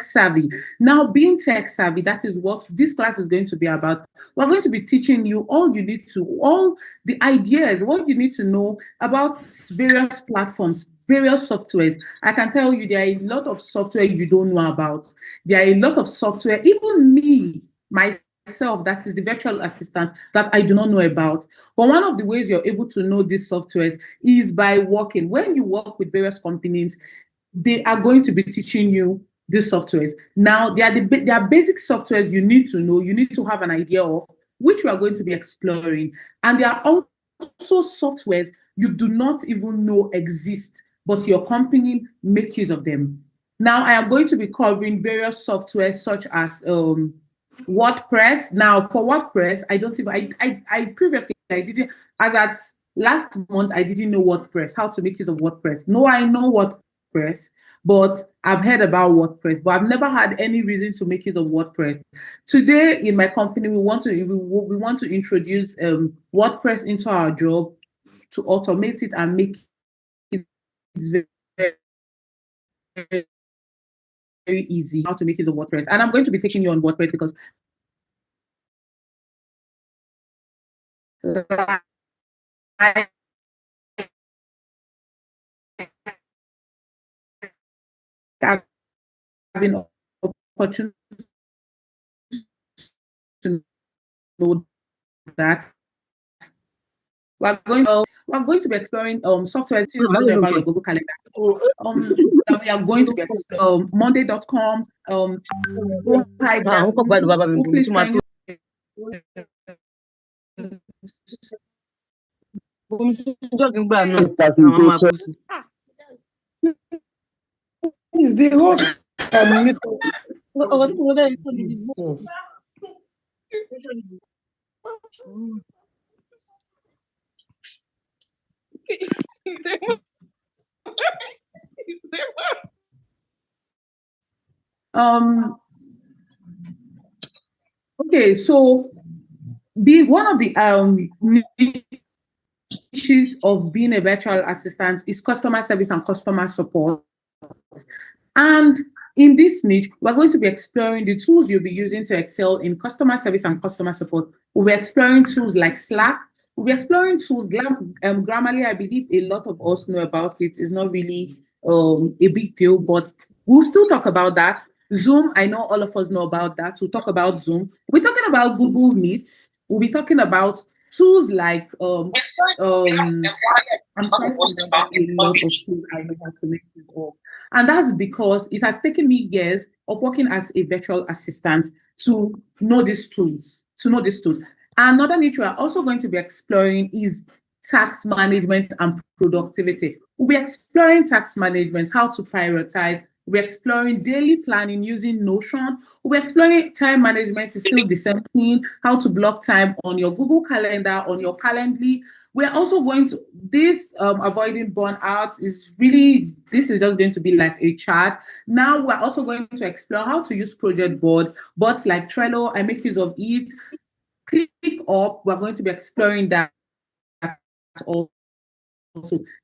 savvy. Now, being tech savvy, that is what this class is going to be about. We're going to be teaching you all the ideas, what you need to know about various platforms, various softwares. I can tell you there are a lot of software you don't know about. There are a lot of software, even me, myself, that is the virtual assistant, that I do not know about. But one of the ways you're able to know these softwares is by working. When you work with various companies, they are going to be teaching you these softwares. Now, there are basic softwares you need to know, you need to have an idea of, which we are going to be exploring. And there are also softwares you do not even know exist, but your company make use of them. Now, I am going to be covering various softwares such as WordPress. Now, for WordPress, I don't even, I previously, I didn't, as at last month, I didn't know WordPress, how to make use of WordPress. No, I know WordPress, but I've heard about WordPress, but I've never had any reason to make use of WordPress. Today in my company, we want to introduce WordPress into our job to automate it and make it very, very easy how to make use of WordPress. And I'm going to be taking you on WordPress because I have been opportunity to know that we're going to be exploring software about your Google Calendar. That we are going to be exploring Monday.com. Please can you is the host okay, so one of the niches of being a virtual assistant is customer service and customer support. And in this niche, we're going to be exploring the tools you'll be using to excel in customer service and customer support. We'll be exploring tools like Slack. We'll be exploring tools, Grammarly, I believe a lot of us know about it. It's not really a big deal, but we'll still talk about that. Zoom, I know all of us know about that. We'll talk about Zoom. We're talking about Google Meets. We'll be talking about tools like I'm trying to remember a lot of tools I know how to make it work. And that's because it has taken me years of working as a virtual assistant to know these tools, Another niche we are also going to be exploring is task management and productivity. We'll be exploring task management, how to prioritize. We're exploring daily planning using Notion. We're exploring time management is still the same thing, how to block time on your Google Calendar, on your Calendly. We're also going to, avoiding burnout is really, this is just going to be like a chart. Now we're also going to explore how to use project boards like Trello. I make use of it. ClickUp, we're going to be exploring that also.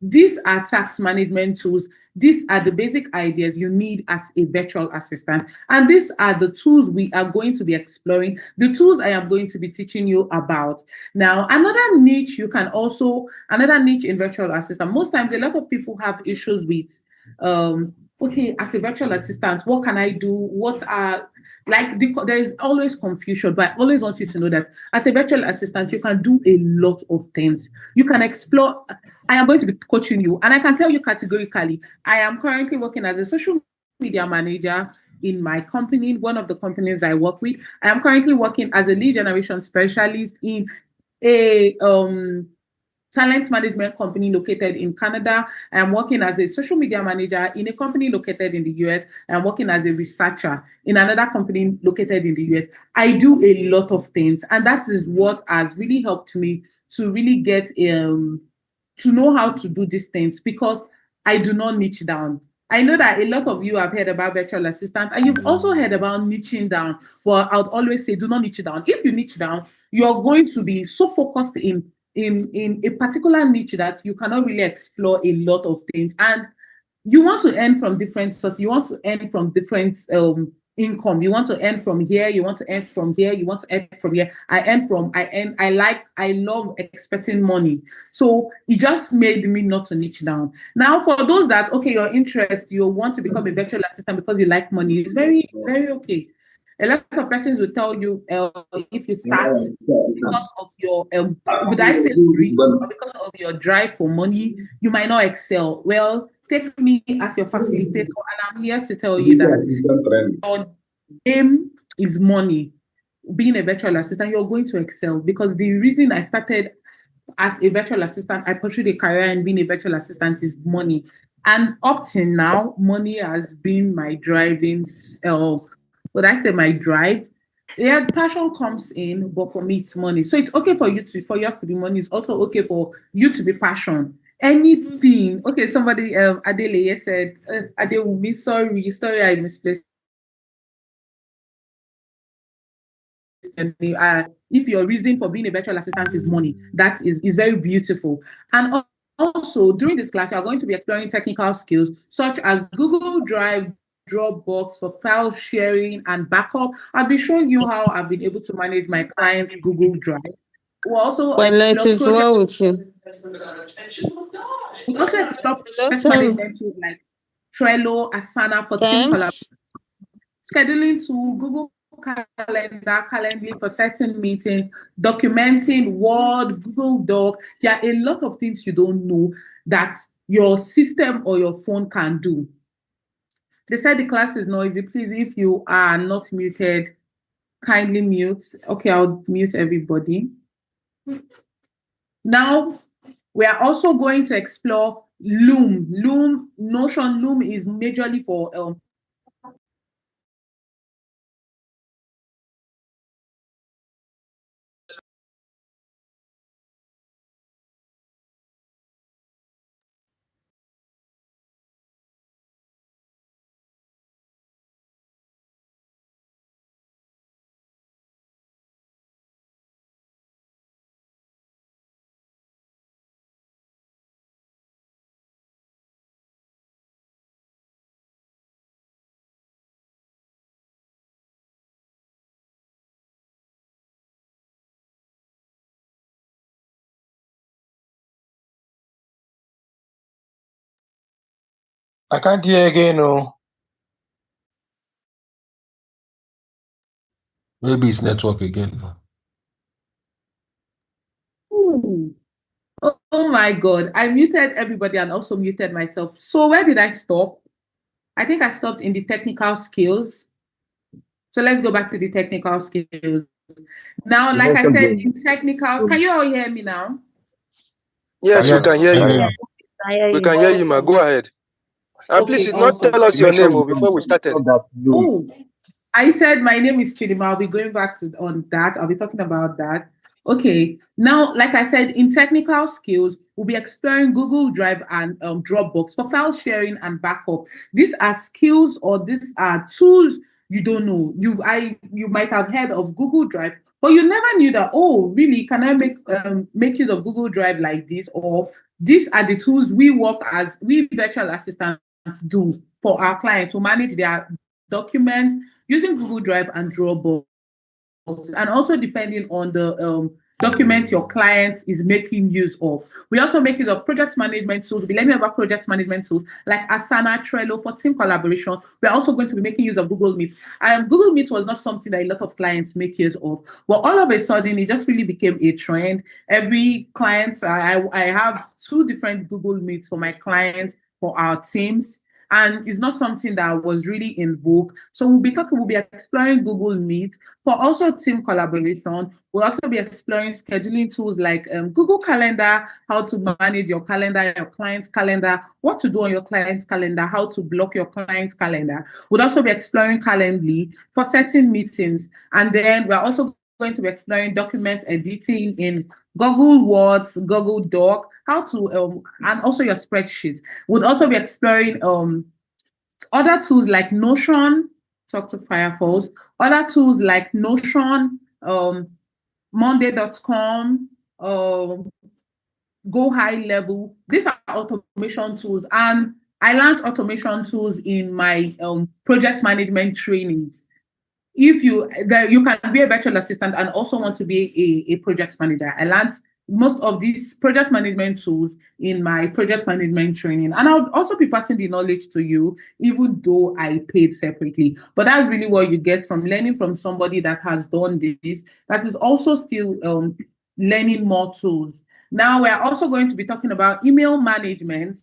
These are task management tools. These are the basic ideas you need as a virtual assistant. And these are the tools we are going to be exploring, the tools I am going to be teaching you about. Now, another niche in virtual assistant, most times a lot of people have issues with, okay, as a virtual assistant, what can I do? There is always confusion, but I always want you to know that as a virtual assistant, you can do a lot of things. You can explore. I am going to be coaching you, and I can tell you categorically, I am currently working as a social media manager in my company, one of the companies I work with. I am currently working as a lead generation specialist in a talent management company located in Canada. I am working as a social media manager in a company located in the US. I am working as a researcher in another company located in the US. I do a lot of things, and that is what has really helped me to really get to know how to do these things, because I do not niche down. I know that a lot of you have heard about virtual assistants, and you've also heard about niching down. Well, I would always say, do not niche down. If you niche down, you're going to be so focused in a particular niche that you cannot really explore a lot of things. And you want to earn from different sources. You want to earn from different income. You want to earn from here. You want to earn from here. You want to earn from here. I love expecting money. So it just made me not to niche down. Now, for those that, okay, your interest, you want to become a virtual assistant because you like money, it's very, very okay. A lot of persons will tell you if you start because of your, would I say greed, or because of your drive for money, you might not excel. Well, take me as your facilitator, and I'm here to tell you that your aim is money. Being a virtual assistant, you're going to excel, because the reason I started as a virtual assistant, I pursued a career in being a virtual assistant, is money. And up till now, money has been my driving, would I say my drive? Yeah, passion comes in, but for me, it's money. So it's okay for yours to be money. It's also okay for you to be passion. Anything. Okay, somebody, Adele said, Adewumi, sorry, I misplaced. If your reason for being a virtual assistant is money, that is very beautiful. And also, during this class, you're going to be exploring technical skills such as Google Drive, Dropbox for file sharing and backup. I'll be showing you how I've been able to manage my clients' Google Drive. We'll also Well, it explore is project. well with you. We'll also explore Hello, project Tim. management tools like Trello, Asana for team collaboration, Thanks. scheduling to Google Calendar, Calendly for certain meetings, documenting Word, Google Doc. There are a lot of things you don't know that your system or your phone can do. They said the class is noisy. Please, if you are not muted, kindly mute. Okay, I'll mute everybody. Now, we are also going to explore Loom. Notion Loom is majorly for I can't hear again. Oh, Maybe it's network again. Ooh. Oh my God. I muted everybody and also muted myself. So where did I stop? I think I stopped in the technical skills. So let's go back to the technical skills. Now, like I said, in technical, can you all hear me now? Yes, we Yeah, can hear I you. know. We can hear you, ma. Go ahead. And please, Okay, not awesome. tell us your name before we started. Oh, I said my name is Chidima. I'll be going back on that. I'll be talking about that. Okay. Now, like I said, in technical skills, we'll be exploring Google Drive and Dropbox for file sharing and backup. These are skills, or these are tools you don't know. You might have heard of Google Drive, but you never knew that. Oh, really? Can I make use of Google Drive like this? Or these are the tools we virtual assistants do for our clients to manage their documents using Google Drive and Dropbox, and also depending on the document your client is making use of. We also make use of project management tools. We'll be learning about project management tools like Asana, Trello for team collaboration. We're also going to be making use of Google Meet. Google Meet was not something that a lot of clients make use of. Well, all of a sudden, it just really became a trend. Every client, I have 2 different Google Meets for my clients, for our teams. And it's not something that was really in vogue. So we'll be exploring Google Meet for also team collaboration. We'll also be exploring scheduling tools like Google Calendar, how to manage your calendar, your client's calendar, what to do on your client's calendar, how to block your client's calendar. We'll also be exploring Calendly for certain meetings. And then we're also going to be exploring document editing in Google Words, Google Doc, how to and also your spreadsheet. We'll also be exploring other tools like Notion, talk to Firefox, other tools like Notion, Monday.com, Go High Level. These are automation tools. And I learned automation tools in my project management training. If you can be a virtual assistant and also want to be a project manager. I learned most of these project management tools in my project management training. And I'll also be passing the knowledge to you, even though I paid separately. But that's really what you get from learning from somebody that has done this, that is also still learning more tools. Now we're also going to be talking about email management.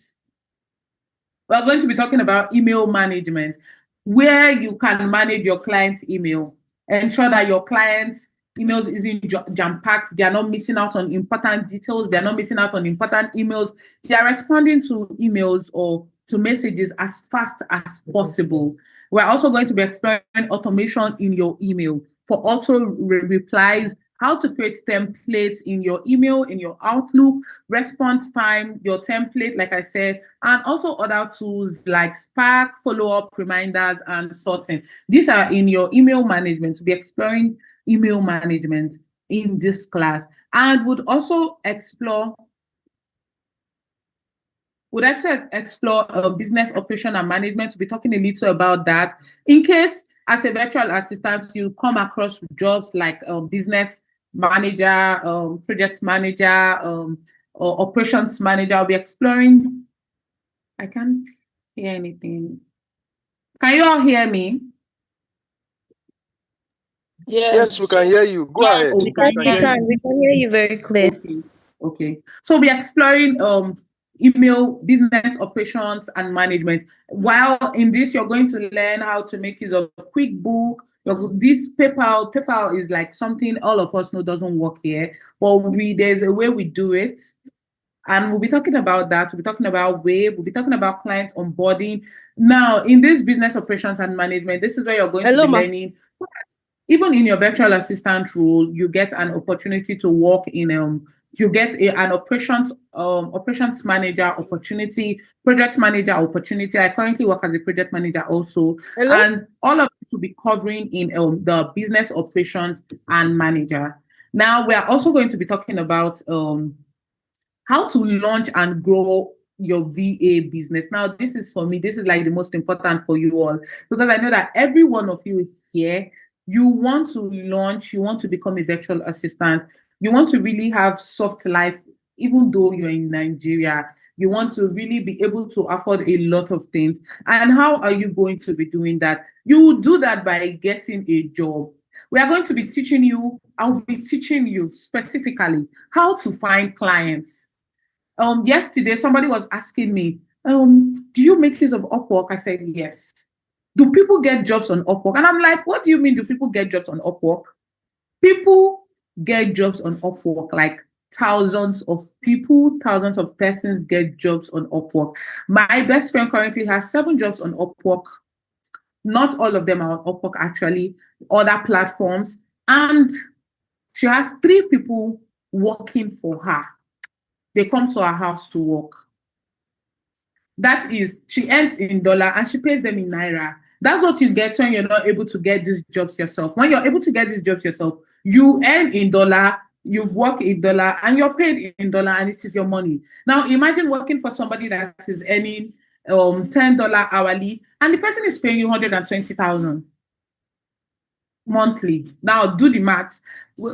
We're going to be talking about email management, where you can manage your client's email, ensure that your client's emails isn't jam-packed. They are not missing out on important details. They're not missing out on important emails. They are responding to emails or to messages as fast as possible. We're also going to be exploring automation in your email for auto replies, how to create templates in your email, in your Outlook, response time, your template, like I said, and also other tools like Spark, follow-up, reminders, and sorting. These are in your email management. To be exploring email management in this class, and would also explore business operation and management. To be talking a little about that in case as a virtual assistant you come across jobs like business manager, project manager, or operations manager. I'll be exploring. I can't hear anything. Can you all hear me? Yes, we can hear you. Go ahead. We can hear you very clear. Okay. So we're exploring email business operations and management. While in this, you're going to learn how to make use of QuickBook. This PayPal is like something all of us know doesn't work here, but there's a way we do it. And we'll be talking about that. We'll be talking about Wave. We'll be talking about client onboarding. Now, in this business operations and management, this is where you're going to be learning. Even in your virtual assistant role, you get an opportunity to work in you get an operations manager opportunity, project manager opportunity. I currently work as a project manager also. And all of this will be covering in the business operations and manager. Now we are also going to be talking about how to launch and grow your VA business. Now, this is for me, this is like the most important for you all, because I know that every one of you here, you want to launch, you want to become a virtual assistant, you want to really have soft life, even though you're in Nigeria, you want to really be able to afford a lot of things. And how are you going to be doing that? You will do that by getting a job. We are going to be teaching you, I'll be teaching you specifically how to find clients. Yesterday, somebody was asking me, do you make use of Upwork? I said, yes. Do people get jobs on Upwork? And I'm like, what do you mean, do people get jobs on Upwork? People get jobs on Upwork, like thousands of people, thousands of persons get jobs on Upwork. My best friend currently has 7 jobs on Upwork. Not all of them are on Upwork, actually, other platforms. And she has 3 people working for her. They come to her house to work. That is, she earns in dollar and she pays them in naira. That's what you get when you're not able to get these jobs yourself. When you're able to get these jobs yourself, you earn in dollar, you work in dollar, and you're paid in dollar, and it is your money. Now, imagine working for somebody that is earning $10 hourly, and the person is paying you 120,000 monthly. Now, do the math.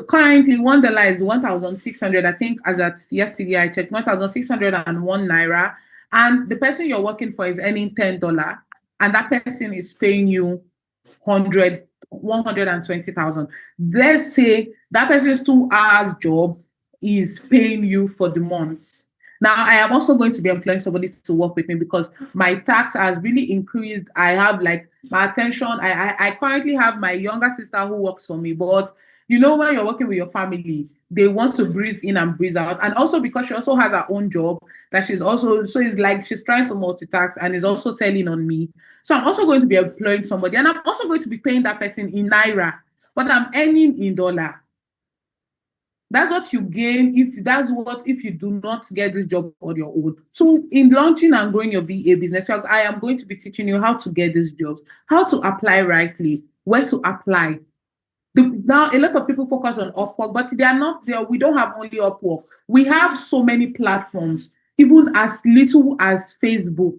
Currently, $1 is 1,600. I think as at yesterday, I checked 1,601 naira. And the person you're working for is earning $10, and that person is paying you 120,000. Let's say that person's 2 hours job is paying you for the month. Now, I am also going to be employing somebody to work with me because my tax has really increased. I have like my attention. I currently have my younger sister who works for me, but you know, when you're working with your family, they want to breeze in and breeze out. And also because she also has her own job that she's also, so it's like she's trying to multitask and is also telling on me. So I'm also going to be employing somebody, and I'm also going to be paying that person in naira, but I'm earning in dollar. That's what you gain if you do not get this job on your own. So in launching and growing your VA business, I am going to be teaching you how to get these jobs, how to apply rightly, where to apply. Now, a lot of people focus on Upwork, but they are not there. We don't have only Upwork. We have so many platforms, even as little as Facebook.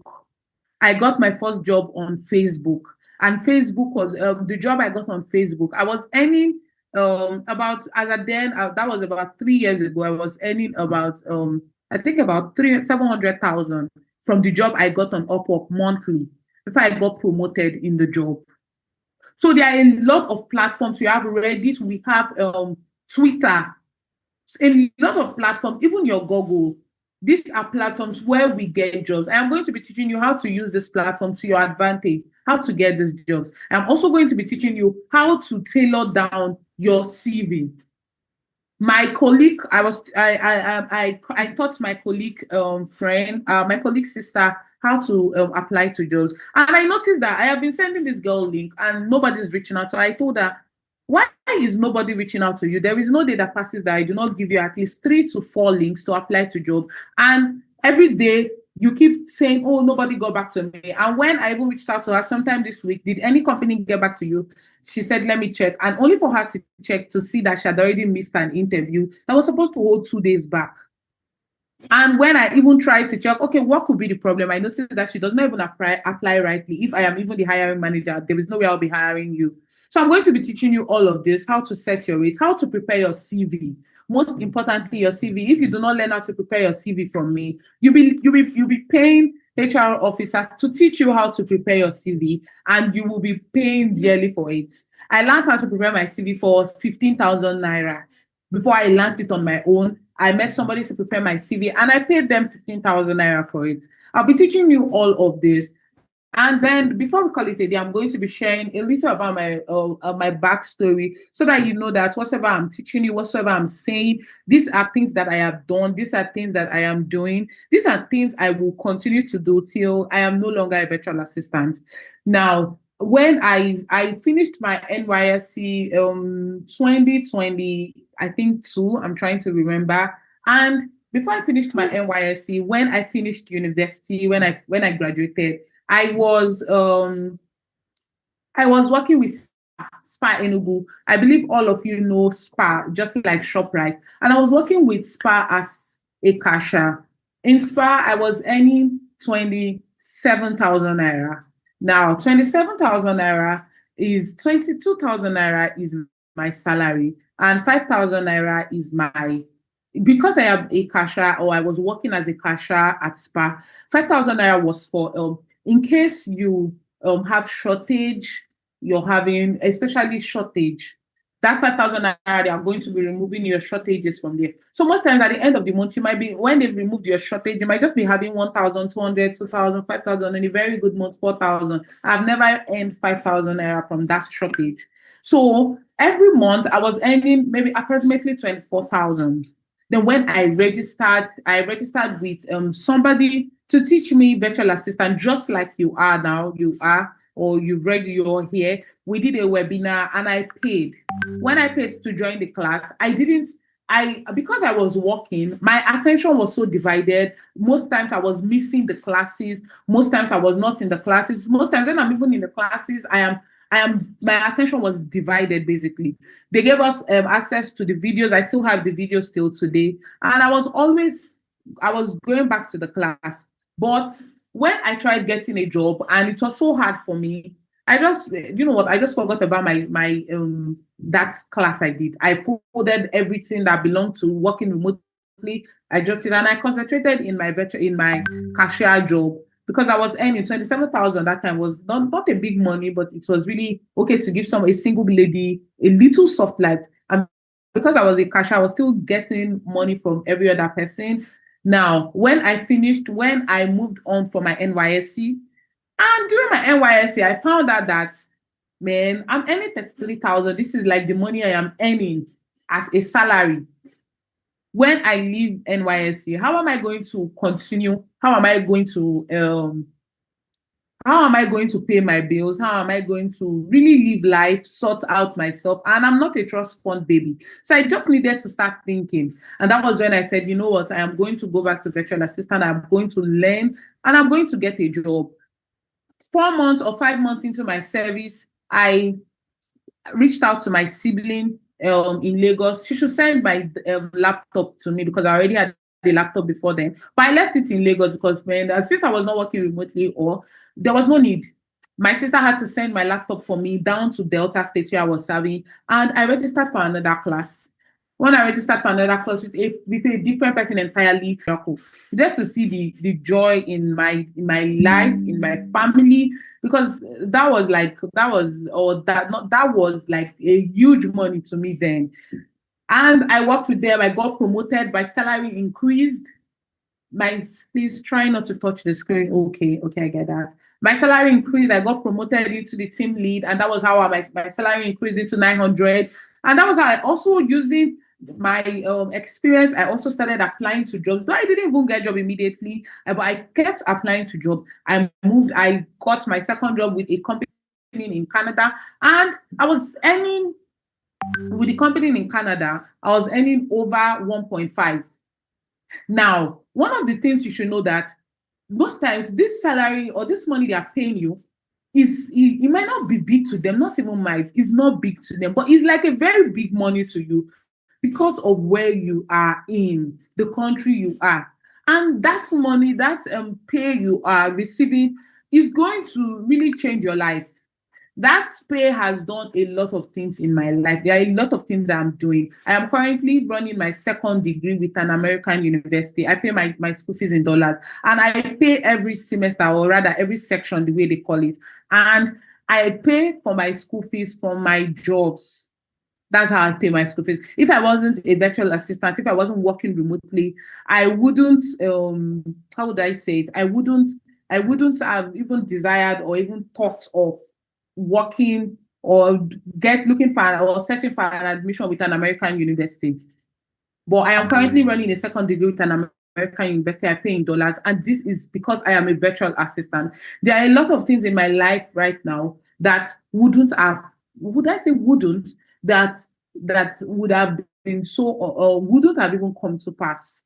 I got my first job on Facebook. And Facebook was the job I got on Facebook. I was earning about, as at then, that was about 3 years ago, I was earning about I think about 700,000 from the job I got on Upwork monthly before I got promoted in the job. So there are a lot of platforms. We have Reddit, we have Twitter, a lot of platforms, even your Google. These are platforms where we get jobs. I am going to be teaching you how to use this platform to your advantage, how to get these jobs. I'm also going to be teaching you how to tailor down your CV. My colleague, I taught my colleague friend, my colleague sister, how to apply to jobs. And I noticed that I have been sending this girl link and nobody's reaching out. So I told her, why is nobody reaching out to you? There is no day that passes that I do not give you at least 3 to 4 links to apply to jobs. And every day you keep saying, oh, nobody got back to me. And when I even reached out to her sometime this week, did any company get back to you? She said, let me check. And only for her to check to see that she had already missed an interview that was supposed to hold 2 days back. And when I even tried to check, okay, what could be the problem? I noticed that she does not even apply rightly. If I am even the hiring manager, there is no way I'll be hiring you. So I'm going to be teaching you all of this, how to set your rates, how to prepare your CV. Most importantly, your CV. If you do not learn how to prepare your CV from me, you'll be paying HR officers to teach you how to prepare your CV, and you will be paying dearly for it. I learned how to prepare my CV for 15,000 naira. Before I learned it on my own, I met somebody to prepare my CV and I paid them 15,000 naira for it. I'll be teaching you all of this. And then before we call it a day, I'm going to be sharing a little about my backstory so that you know that whatever I'm teaching you, whatever I'm saying, these are things that I have done. These are things that I am doing. These are things I will continue to do till I am no longer a virtual assistant. Now, when I finished my NYSC 2020, I think 2, I'm trying to remember. And before I finished my NYSC, when I finished university, when I graduated, I was working with Spar Enugu. I believe all of you know Spar, just like ShopRite. And I was working with Spar as a cashier. In Spar, I was earning 27,000 naira. Now, 27,000 naira is 22,000 naira is my salary, and 5,000 naira is because I am a cashier, or I was working as a cashier at Spar. 5,000 naira was for in case you have shortage, you're having especially shortage. That 5,000 naira, they are going to be removing your shortages from there. So most times at the end of the month, you might be, when they've removed your shortage, you might just be having 1,200, 2,000, 5,000, in a very good month, 4,000. I've never earned 5,000 naira from that shortage. So every month I was earning maybe approximately 24,000. Then when I registered with somebody to teach me virtual assistant, just like you are now, or you're here. We did a webinar and I paid. When I paid to join the class, because I was working, my attention was so divided. Most times I was missing the classes. Most times I was not in the classes. Most times when I'm even in the classes, my attention was divided basically. They gave us access to the videos. I still have the videos till today. And I was going back to the class. But when I tried getting a job and it was so hard for me, I just forgot about my that class I did. I folded everything that belonged to working remotely. I dropped it and I concentrated in my cashier job, because I was earning 27,000 that time. Was not a big money, but it was really okay to give a single lady a little soft life. And because I was a cashier, I was still getting money from every other person. Now, when I moved on for my NYSC, and during my NYSC, I found out that, man, I'm earning 33,000. This is like the money I am earning as a salary. When I leave NYSC, how am I going to continue? How am I going to pay my bills? How am I going to really live life, sort out myself? And I'm not a trust fund baby. So I just needed to start thinking. And that was when I said, you know what? I am going to go back to virtual assistant. I'm going to learn and I'm going to get a job. 4 months or 5 months into my service, I reached out to my sibling in Lagos. She should send my laptop to me because I already had the laptop before then, but I left it in Lagos because since I was not working remotely, or there was no need. My sister had to send my laptop for me down to Delta State where I was serving, and I registered for another class. When I registered for another class with a different person entirely, just to see the joy in my life, in my family, because that was like a huge money to me then. And I worked with them. I got promoted. My salary increased. Please try not to touch the screen. Okay, I get that. My salary increased. I got promoted into the team lead, and that was how my salary increased into 900. And that was how I also, using my experience, I also started applying to jobs. Though I didn't even get a job immediately, but I kept applying to jobs. I got my second job with a company in Canada, and I was earning, with the company in Canada, I was earning over 1.5. Now, one of the things you should know that most times this salary or this money they are paying you it might not be big to them, not even might, it's not big to them, but it's like a very big money to you because of where you are in the country you are. And that money, that pay you are receiving is going to really change your life. That pay has done a lot of things in my life. There are a lot of things I'm doing. I am currently running my second degree with an American university. I pay my school fees in dollars, and I pay every semester, or rather every section, the way they call it. And I pay for my school fees from my jobs. That's how I pay my school fees. If I wasn't a virtual assistant, if I wasn't working remotely, I wouldn't, how would I say it? I wouldn't have even desired or even thought of working or looking for or searching for an admission with an American university. But I am currently running a second degree with an American university. I pay in dollars, and this is because I am a virtual assistant. There are a lot of things in my life right now that wouldn't have would have been so, or wouldn't have even come to pass.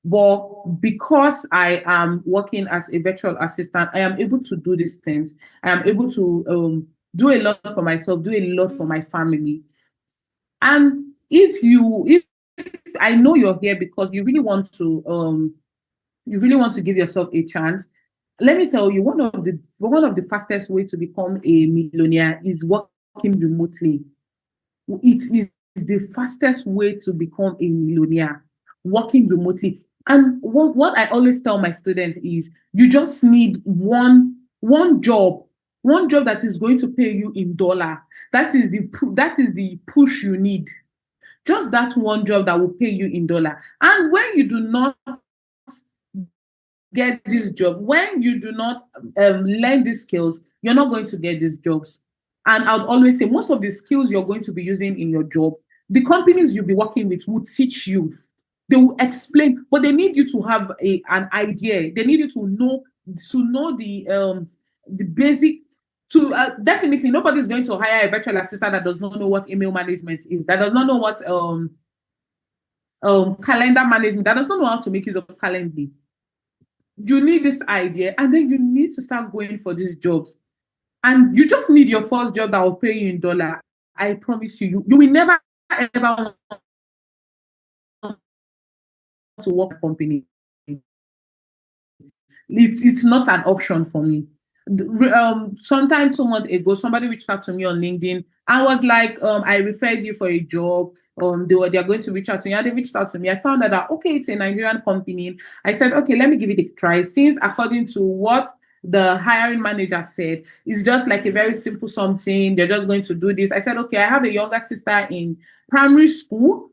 But because I am working as a virtual assistant, I am able to do these things. I am able to do a lot for myself, do a lot for my family. And if I know you're here because you really want to give yourself a chance, let me tell you, one of the fastest way to become a millionaire is working remotely. It is the fastest way to become a millionaire, working remotely. And what I always tell my students is, you just need one job that is going to pay you in dollar. That is the push you need. Just that one job that will pay you in dollar. And when you do not get this job, when you do not learn these skills, you're not going to get these jobs. And I would always say, most of the skills you're going to be using in your job, the companies you'll be working with will teach you. They will explain, but they need you to have an idea. They need you to know the basic. Definitely, nobody's going to hire a virtual assistant that does not know what email management is, that does not know what calendar management, that does not know how to make use of Calendly. You need this idea, and then you need to start going for these jobs. And you just need your first job that will pay you in dollar. I promise you, you will never ever want to work for a company. It's not an option for me. Sometime 2 months ago, somebody reached out to me on LinkedIn and was like, I referred you for a job. They're going to reach out to you. And they reached out to me. I found out that, okay, it's a Nigerian company. I said, okay, let me give it a try. Since according to what the hiring manager said, it's just like a very simple something. They're just going to do this. I said, okay, I have a younger sister in secondary school.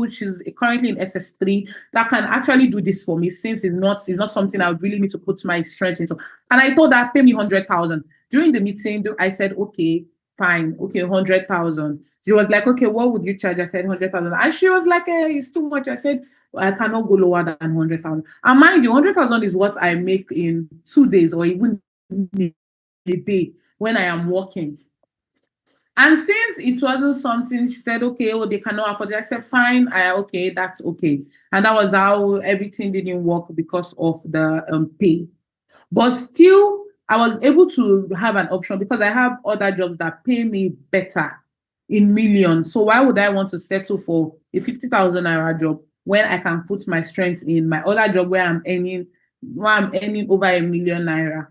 She's currently in SS3 that can actually do this for me, since it's not something I would really need to put my strength into. And I told her, pay me 100,000. During the meeting, I said, okay, fine, okay, 100,000. She was like, okay, what would you charge? I said 100,000. And she was like, it's too much. I said, I cannot go lower than 100,000. And mind you, 100,000 is what I make in 2 days or even a day when I am working. And since it wasn't something, she said, okay, they cannot afford it. I said, fine, okay, that's okay. And that was how everything didn't work, because of the pay. But still, I was able to have an option because I have other jobs that pay me better in millions. So why would I want to settle for a 50,000 naira job when I can put my strengths in my other job where I'm earning over ₦1 million.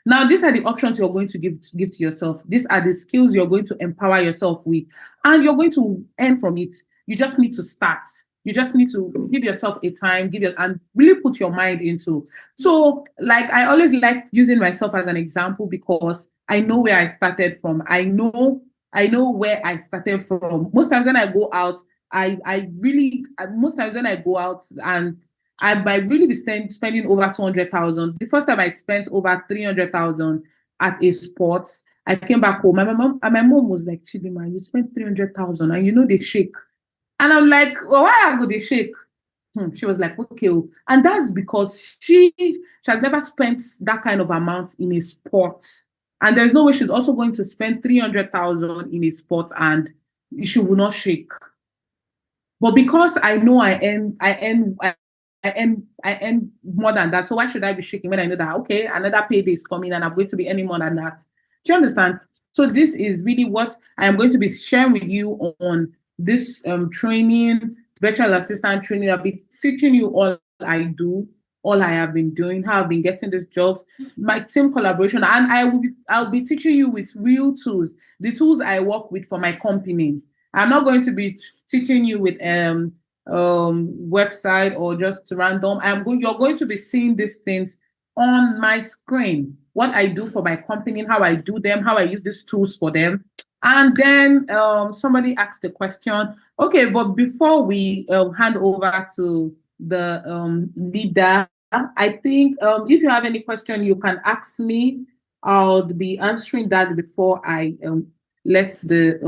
Now, these are the options you're going to give to yourself. These are the skills you're going to empower yourself with, and you're going to earn from it. You just need to start. You just need to give yourself a time, and really put your mind into. So, like, I always like using myself as an example because I know where I started from. I know where I started from. Most times when I go out, most times when I go out and I might really be spending over 200,000. The first time I spent over 300,000 at a sport, I came back home. My mom was like, Chidima, you spent 300,000 and they shake. And I'm like, well, why would they shake? She was like, okay. And that's because she has never spent that kind of amount in a sport. And there's no way she's also going to spend 300,000 in a sport and she will not shake. But because I know I earn more than that. So why should I be shaking when I know that, okay, another payday is coming and I'm going to be earning more than that? Do you understand? So this is really what I am going to be sharing with you on this training, virtual assistant training. I'll be teaching you all I do, all I have been doing, how I've been getting these jobs, my team collaboration, and I'll be teaching you with real tools, the tools I work with for my company. I'm not going to be teaching you with website or just random. You're going to be seeing these things on my screen, what I do for my company, how I do them, how I use these tools for them. And then somebody asked the question, okay, but before we hand over to the leader, I think if you have any question, you can ask me. I'll be answering that before I let the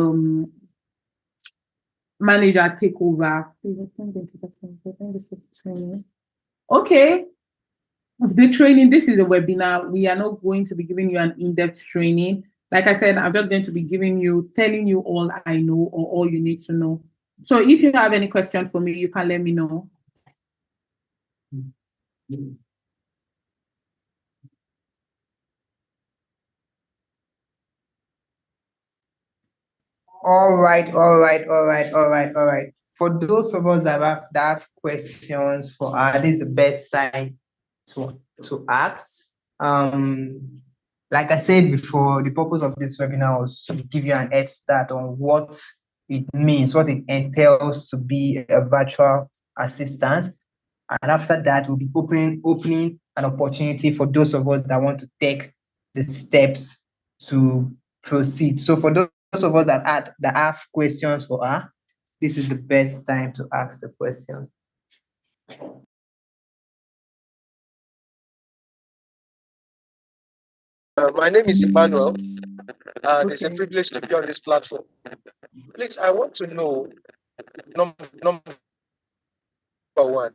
manager take over. Okay. The training, this is a webinar. We are not going to be giving you an in-depth training. Like I said, I'm just going to be telling you all I know or all you need to know. So if you have any question for me, you can let me know. All right. For those of us that have questions for her, this is the best time to ask. Like I said before, the purpose of this webinar was to give you an head start on what it means, what it entails to be a virtual assistant. And after that, we'll be opening an opportunity for those of us that want to take the steps to proceed. So for those of us that have questions for her, this is the best time to ask the question. My name is Emmanuel, and it's a privilege to be on this platform. Please, I want to know, number one,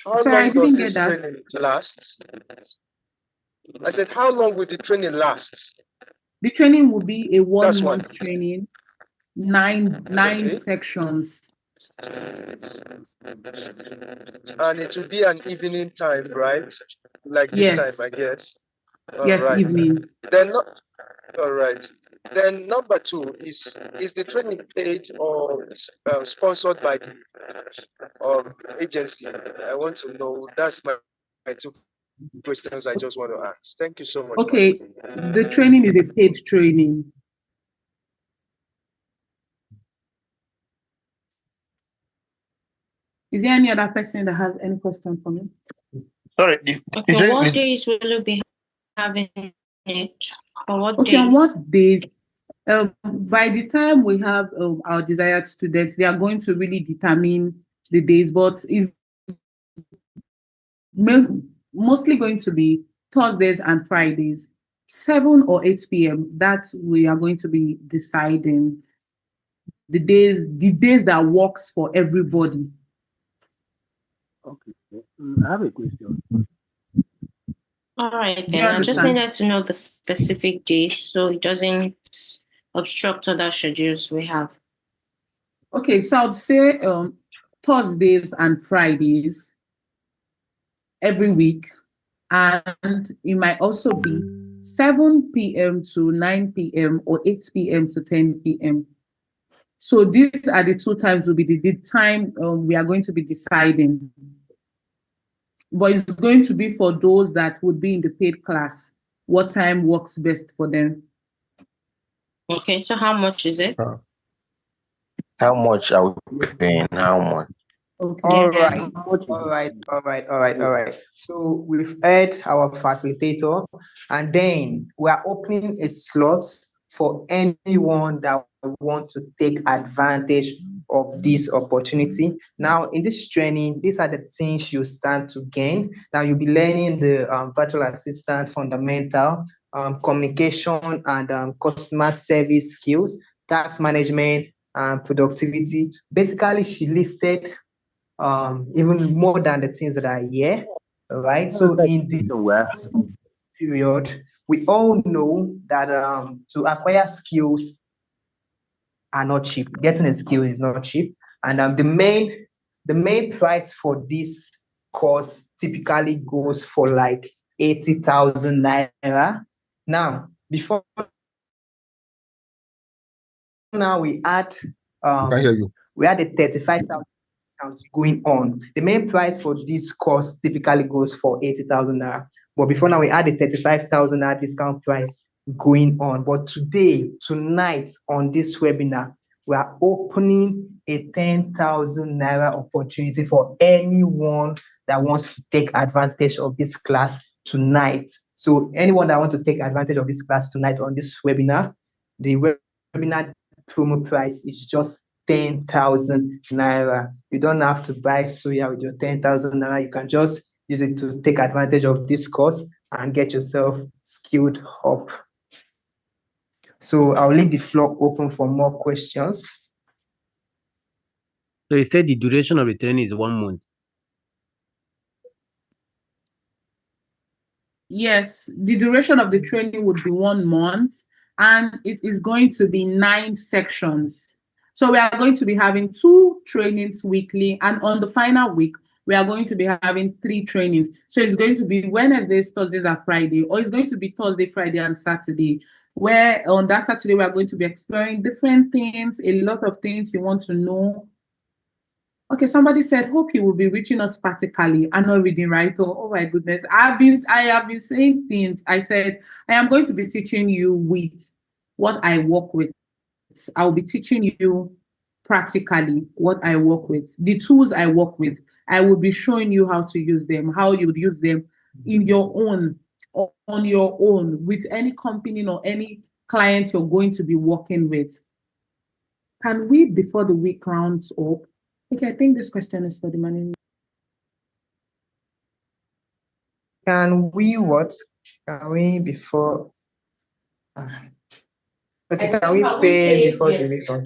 how long does this training last? I said, how long will the training last? The training will be a one-month training, nine sections. And it will be an evening time, right? Like this time, I guess. Yes, right. Evening. Then, all right. Then number two is the training paid or sponsored by the agency? I want to know. That's my two questions I just want to ask. Thank you so much. Okay, the training is a paid training. Is there any other person that has any question for me? Sorry. Okay, what days will you be having it? Or what days? On what days? By the time we have our desired students, they are going to really determine the days, but it's mostly going to be Thursdays and Fridays, 7 or 8 p.m. That's we are going to be deciding the days that works for everybody. Okay, I have a question. All right, then I just needed to know the specific days so it doesn't obstruct other schedules we have. Okay, so I would say Thursdays and Fridays every week, and it might also be 7 p.m. to 9 p.m. or 8 p.m. to 10 p.m. So these are the 2 times will be the time we are going to be deciding. But it's going to be for those that would be in the paid class. What time works best for them? Okay, so how much is it? How much are we paying? How much? Okay. All Yeah. right, all right. So we've heard our facilitator, and then we are opening a slot for anyone that want to take advantage of this opportunity. Now, in this training, these are the things you stand to gain. Now, you'll be learning the virtual assistant fundamental, communication and customer service skills, task management, and productivity. Basically, she listed even more than the things that are here, right? So in this period, we all know that to acquire skills are not cheap. Getting a skill is not cheap, and the main price for this course typically goes for like 80,000 naira. Now, before now we add I hear you. we had a 35,000 discount going on. The main price for this course typically goes for 80,000 naira. But before now, we had a 35,000 naira discount price going on. But tonight, on this webinar, we are opening a 10,000 naira opportunity for anyone that wants to take advantage of this class tonight. So anyone that wants to take advantage of this class tonight on this webinar, the webinar promo price is just 10,000 naira. You don't have to buy soya with your 10,000 naira. You can just use it to take advantage of this course and get yourself skilled up. So I'll leave the floor open for more questions. So you said the duration of the training is 1 month. Yes, the duration of the training would be 1 month, and it is going to be 9 sections. So we are going to be having 2 trainings weekly, and on the final week, we are going to be having 3 trainings. So it's going to be Wednesdays, Thursdays, and Friday, or it's going to be Thursday, Friday, and Saturday, where on that Saturday, we are going to be exploring different things, a lot of things you want to know. Okay, somebody said, hope you will be reaching us practically and not reading, right? Oh my goodness. I have been saying things. I said, I am going to be teaching you with what I work with. I will be teaching you practically what I work with, the tools I work with. I will be showing you how to use them, how you would use them in your own, on your own, with any company or any client you're going to be working with. Can we, before the week rounds up, okay, I think this question is for the management. Can we what? Can we before? Okay, can we pay before the next one?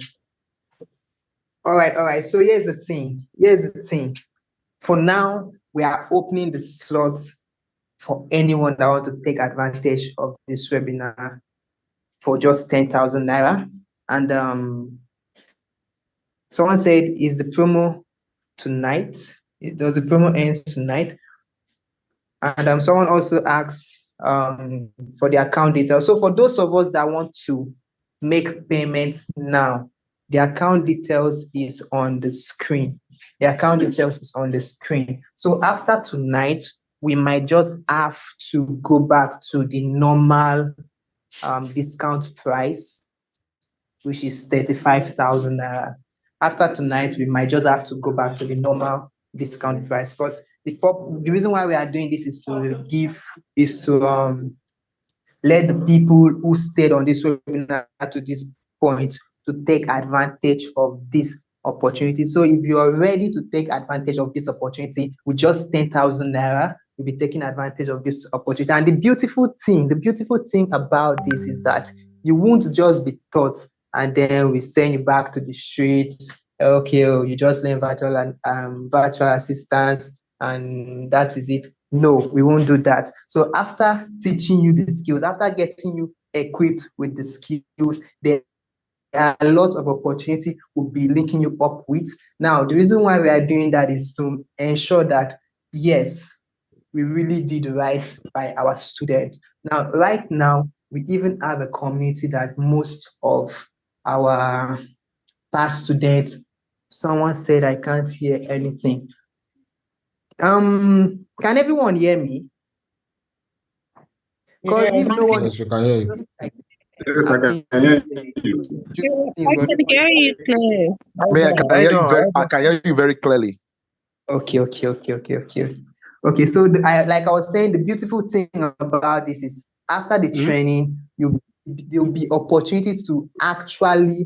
All right. So here's the thing. For now, we are opening the slots for anyone that wants to take advantage of this webinar for just 10,000 naira. And someone said, is the promo tonight? Does the promo end tonight? And someone also asks for the account details. So for those of us that want to make payments now, the account details is on the screen. So after tonight, we might just have to go back to the normal discount price, which is 35,000 naira. After tonight, we might just have to go back to the normal discount price, because the reason why we are doing this is to let the people who stayed on this webinar to this point to take advantage of this opportunity. So if you are ready to take advantage of this opportunity with just 10,000 naira, you'll be taking advantage of this opportunity. And the beautiful thing about this is that you won't just be taught and then we send you back to the streets. Okay, you just learn virtual assistants and that is it. No, we won't do that. So after teaching you the skills, after getting you equipped with the skills, there are a lot of opportunity we'll be linking you up with. Now, the reason why we are doing that is to ensure that, yes, we really did right by our students. Now, right now, we even have a community that most of our past student. Someone said I can't hear anything. Can everyone hear me? Because if no one, Yes, we can hear you. Yes, I can hear you. I can hear you clearly. I can hear you very clearly. Okay. Okay, so like I was saying, the beautiful thing about this is after the training, there'll be opportunities to actually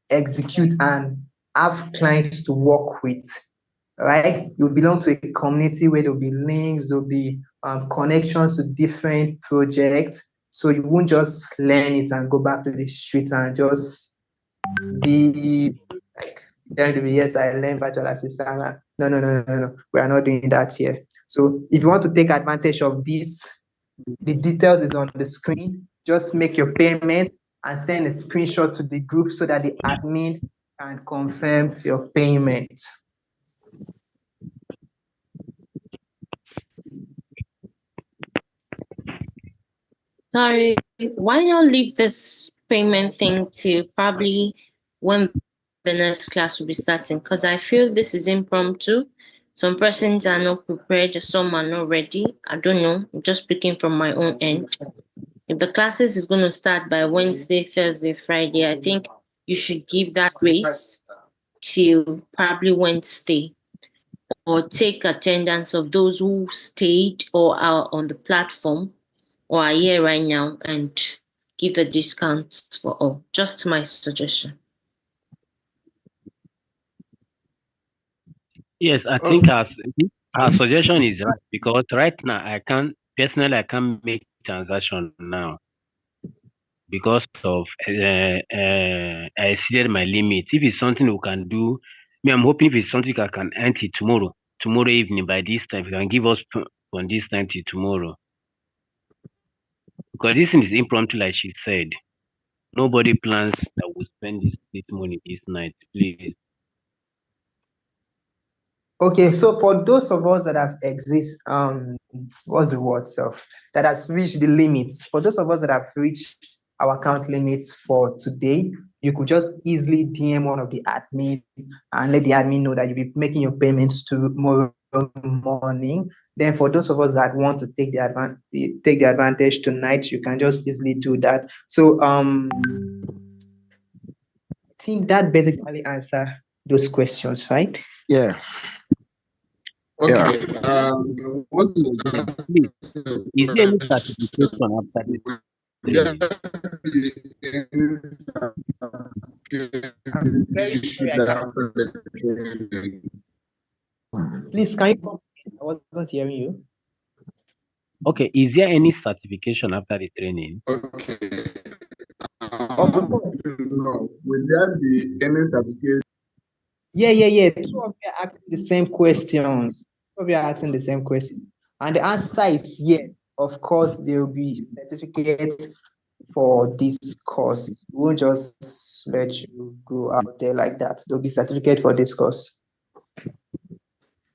execute and have clients to work with, right? You belong to a community where there'll be links, there'll be connections to different projects. So you won't just learn it and go back to the street and just be like, yes, I learned virtual assistant. No. We are not doing that here. So if you want to take advantage of this, the details is on the screen. Just make your payment and send a screenshot to the group so that the admin can confirm your payment. Sorry, why not leave this payment thing to probably when the next class will be starting? Because I feel this is impromptu. Some persons are not prepared, some are not ready. I don't know. I'm just speaking from my own end. If the classes is going to start by Wednesday, Thursday, Friday, I think you should give that grace till probably Wednesday, or take attendance of those who stayed or are on the platform or are here right now and give the discounts for all. Just my suggestion. Yes, I think our suggestion is right, because right now I can't make transaction now because of I exceeded my limit. If it's something we can do, I'm hoping if it's something I can enter tomorrow evening by this time. If you can give us from this time till tomorrow, because this thing is impromptu, like she said. Nobody plans that we spend this money this night, please. Okay, so for those of us that have that has reached the limits, for those of us that have reached our account limits for today, you could just easily DM one of the admin and let the admin know that you'll be making your payments tomorrow morning. Then for those of us that want to take the advantage tonight, you can just easily do that. So I think that basically answer those questions, right? Yeah. Okay. What Please, is there any certification after this? Please, can you? I wasn't hearing you. Okay, is there any certification after the training? Okay. Will there be any certificate? Yeah. Two of you are asking the same questions. And the answer is yes. Of course, there will be certificates for this course. We won't just let you go out there like that. There'll be certificate for this course.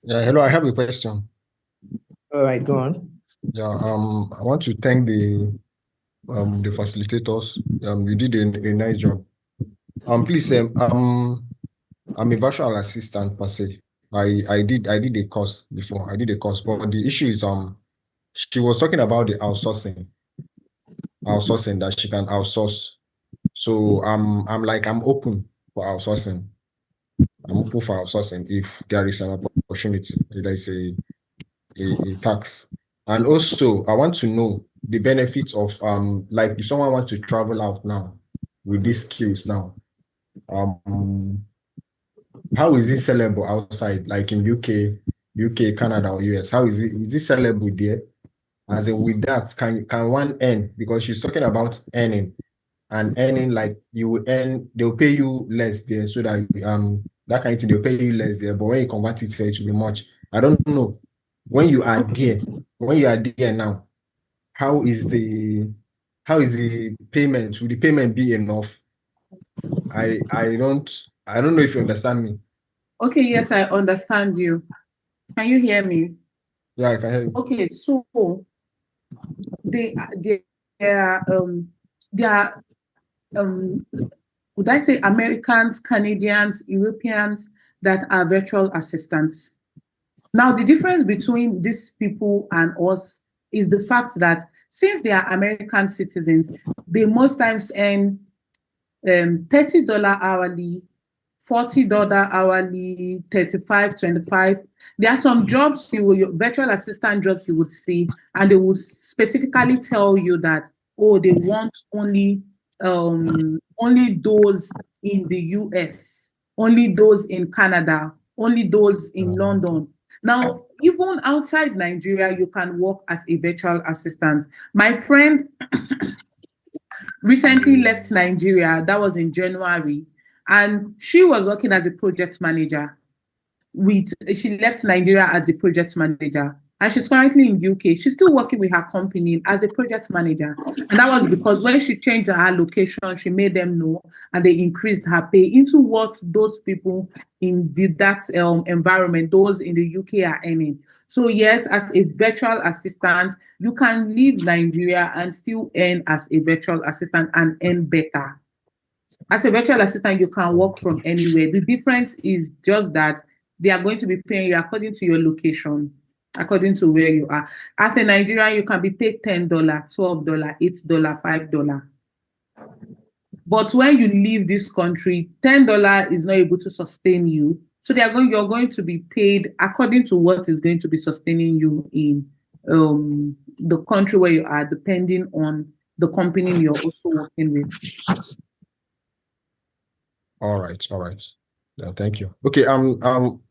Yeah, hello, I have a question. All right, go on. Yeah, I want to thank the facilitators. You did a nice job. Please, I'm a virtual assistant per se. I did a course before. I did a course, but the issue is she was talking about the outsourcing that she can outsource. So I'm open for outsourcing. I'm open for outsourcing if there is an opportunity. There is a tax. And also, I want to know the benefits of like if someone wants to travel out now with these skills now, how is it sellable outside, like in UK, Canada, or US? How is it sellable there? As in with that, can one earn? Because she's talking about earning, and earning like you will earn, they'll pay you less there, so that that kind of thing, they'll pay you less there. But when you convert it here, it will be much. I don't know. When you are there now, how is the payment? Will the payment be enough? I don't know if you understand me. Okay, yes, I understand you. Can you hear me? Yeah, I can hear you. Okay, so there are would I say Americans, Canadians, Europeans that are virtual assistants. Now, the difference between these people and us is the fact that since they are American citizens, they most times earn $30 hourly, $40 hourly, 35, 25. There are some jobs your virtual assistant jobs you would see, and they would specifically tell you that, oh, they want only those in the US, only those in Canada, only those in London. Now, even outside Nigeria, you can work as a virtual assistant. My friend recently left Nigeria, that was in January, and she was working as a project manager. She left Nigeria as a project manager, and she's currently in UK. She's still working with her company as a project manager. And that was because when she changed her location, she made them know, and they increased her pay into what those people in that environment, those in the UK are earning. So yes, as a virtual assistant, you can leave Nigeria and still earn as a virtual assistant and earn better. As a virtual assistant, you can work from anywhere. The difference is just that they are going to be paying you according to your location, according to where you are. As a Nigerian, you can be paid $10, $12, $8, $5. But when you leave this country, $10 is not able to sustain you. So you're going to be paid according to what is going to be sustaining you in the country where you are, depending on the company you're also working with. All right. Yeah, thank you. Okay.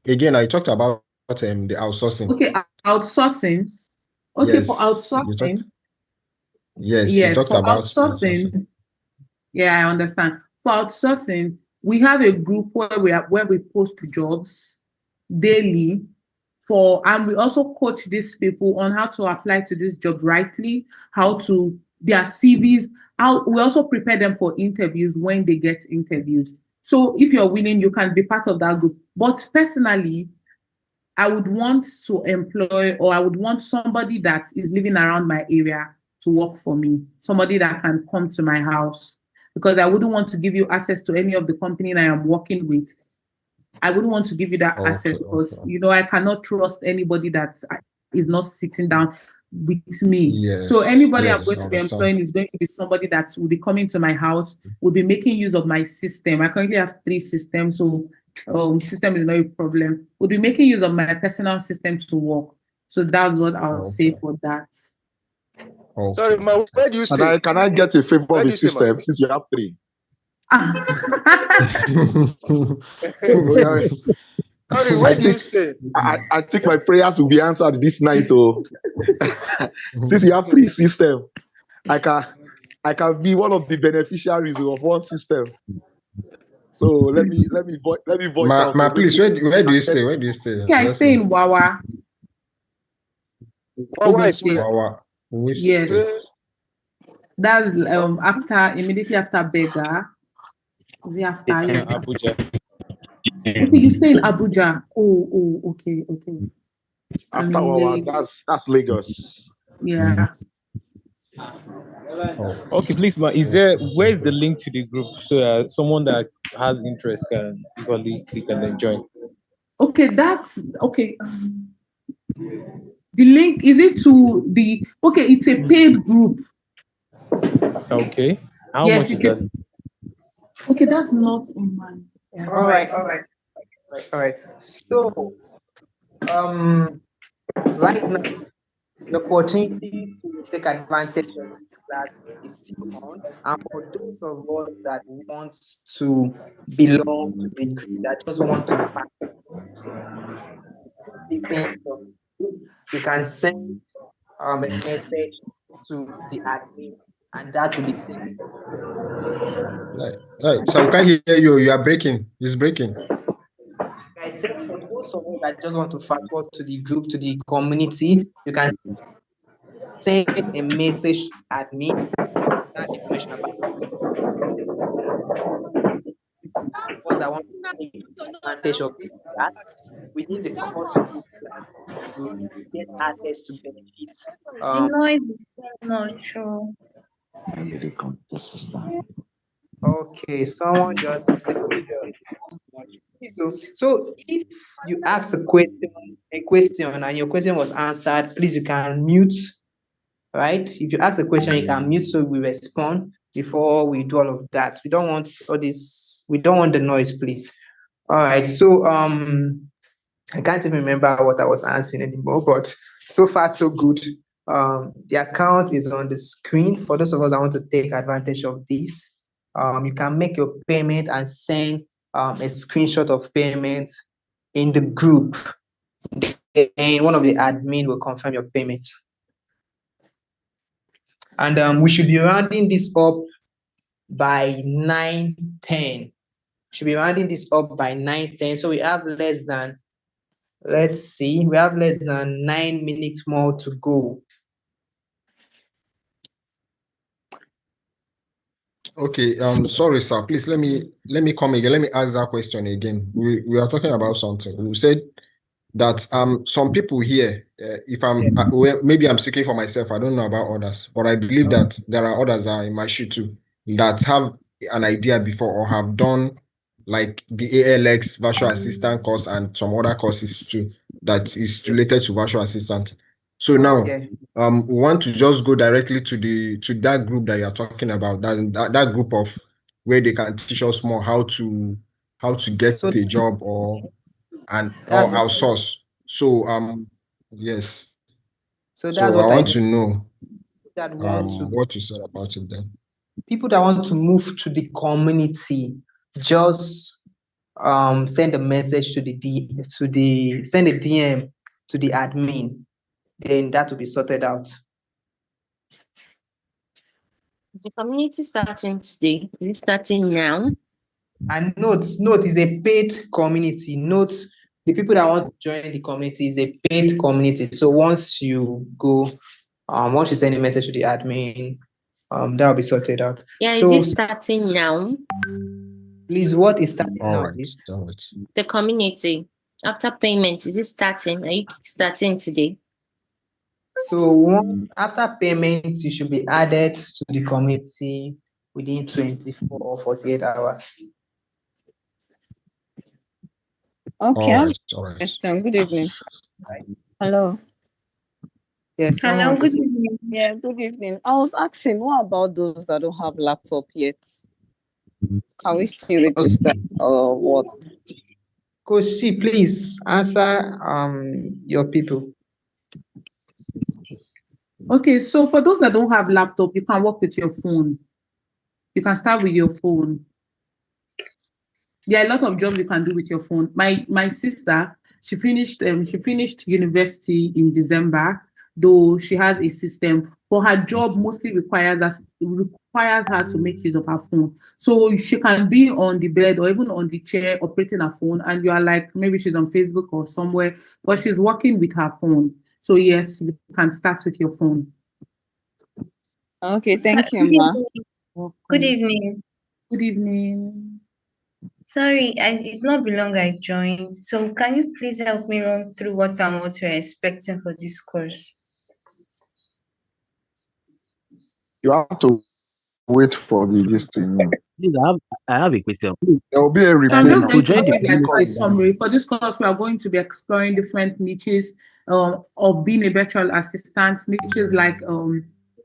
Again, I talked about the outsourcing. Okay, outsourcing. Okay, Yes, for outsourcing. Yes, you Yes, talked for about outsourcing. Yeah, I understand. For outsourcing, we have a group where we post jobs daily and we also coach these people on how to apply to this job rightly, their CVs, we also prepare them for interviews when they get interviews. So if you're willing, you can be part of that group. But personally, I would want to employ, or I would want somebody that is living around my area to work for me, somebody that can come to my house, because I wouldn't want to give you access to any of the company I am working with. I wouldn't want to give you that access because, I cannot trust anybody that is not sitting down with me. Yes, so anybody yes, I'm going I to be understand. employing is going to be somebody that will be coming to my house, will be making use of my system. I currently have 3 systems, so system is not a problem. Will be making use of my personal system to work. So that's what I'll say for that. Sorry, ma, where do you stay? Can I get a favor Where of do the you stay, ma? system since you have 3? Sorry, where do you stay? I think my prayers will be answered this night. Since you have 3 systems, I can be one of the beneficiaries of one system. So let me voice out. Please, where do you stay? Where do you stay? Okay, I stay in Wawa. Wawa is where? Wawa. Yes. That's immediately after Bega. Is it after? Abuja. Okay, you stay in Abuja. Oh, okay. After Wawa, that's Lagos. Yeah. Okay, please, ma, where's the link to the group so someone that has interest can equally click and then join? Okay, that's okay. The link, is it to it's a paid group. Okay. How much is that? Okay, that's not in mind. Yeah. All right. So, right now, the opportunity to take advantage of this class is still on. And for those of us that want to belong to the group, that just want to find you can send a message to the admin, and that will be sent. Right. So I can't hear you. You are breaking. It's breaking. I said for those of you that just want to fast forward to the group, to the community, you can send a message at me. That information about because I want to take advantage of that. Within the course of you get access to benefits. The noise is not true. Okay, someone just said. So if you ask a question and your question was answered, please you can mute, right? If you ask a question, you can mute so we respond before we do all of that. We don't want all this, we don't want the noise, please. All right, so I can't even remember what I was answering anymore, but so far so good. The account is on the screen for those of us that want to take advantage of this. You can make your payment and send a screenshot of payment in the group, and one of the admin will confirm your payment. And we should be rounding this up by 9:10. Should be rounding this up by 9:10. So we have less than, let's see, we have less than 9 minutes more to go. Okay, sorry, sir. Please let me come again. Let me ask that question again. We are talking about something. We said that some people here, if I'm well, maybe I'm speaking for myself, I don't know about others, but I believe that there are others that are in my shoe too that have an idea before or have done like the ALX virtual assistant course and some other courses too that is related to virtual assistant. So now Yeah. we want to just go directly to that group that you're talking about, that group of where they can teach us more how to get So a job or that's outsource. So yes. so So that's I what I want to know that want to what you said about it then. people that want to move to the community, just send a message to send a DM to the admin, then that will be sorted out. Is the community starting today? Is it starting now? And note is a paid community. Note, the people that want to join the community is a paid community. So once you go, once you send a message to the admin, that will be sorted out. Yeah, So is it starting now? please, what is starting All now, right. please? All right. The community, after payment, is it starting? Are you starting today? So after payment, you should be added to the committee within 24 or 48 hours. Okay, I have All a right. question. Good evening. Hello. Yes. Hello, good evening. Yeah, good evening. I was asking, what about those that don't have laptop yet? Can we still register or what? Coach C, please answer your people. Okay, so for those that don't have laptop, you can work with your phone. You can start with your phone. There are a lot of jobs you can do with your phone. My sister, she finished university in December, though she has a system, but her job mostly requires her to make use of her phone. So she can be on the bed or even on the chair operating her phone, and you are like, maybe she's on Facebook or somewhere, but she's working with her phone. So yes, you can start with your phone. Okay, thank you, Good Ma. evening. Good evening. Good evening. Sorry, it's not been long I joined. So can you please help me run through what we're expecting for this course? You have to wait for this thing. Please, I have a question. There will be a So I'm report just now. going to join the give like a community. summary. For this course, we are going to be exploring different niches of being a virtual assistant, niches like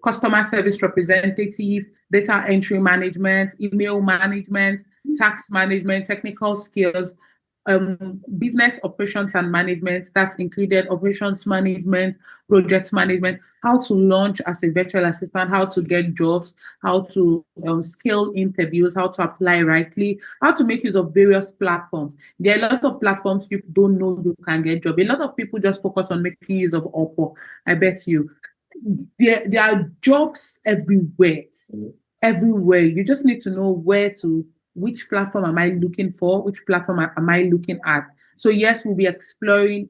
customer service representative, data entry management, email management, tax management, technical skills, business operations and management. That's included operations management, project management, how to launch as a virtual assistant, how to get jobs, how to scale interviews, how to apply rightly, how to make use of various platforms. There are a lot of platforms you don't know you can get job. A lot of people just focus on making use of Upwork. I bet you. There are jobs everywhere. Everywhere. You just need to know which platform am I looking for, which platform am I looking at. So yes, we'll be exploring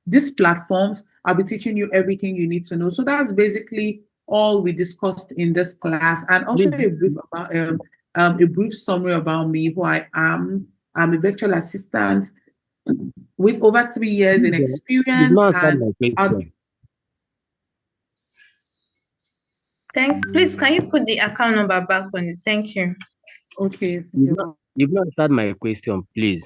these platforms. I'll be teaching you everything you need to know. So that's basically all we discussed in this class, and also a brief summary about me, who I am. I'm a virtual assistant with over 3 years in You've experience. not answered my question. Please, can you put the account number back on it? Thank you. Okay. You've not answered my question, please.